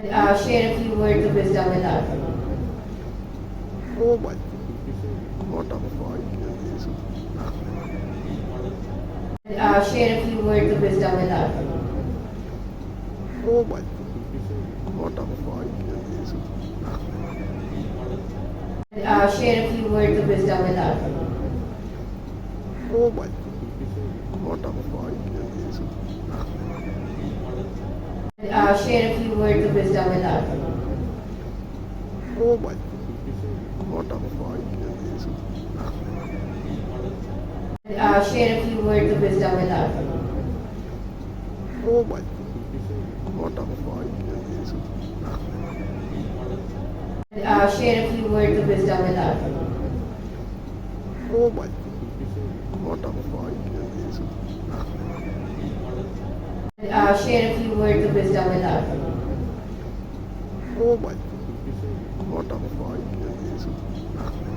Share a few words of wisdom with us. Oh my, what a fight. Share a few words of wisdom with us. Oh my, what a fight. Share a few words of wisdom with us. Oh my, what a fight. Share a few words of wisdom with us. Oh my, what a fight. Share a few words of wisdom with us. Oh my, what a fight. Share a few words of wisdom with us. Oh my, what a fight. Share a few words of wisdom with us. Oh my, what a fight.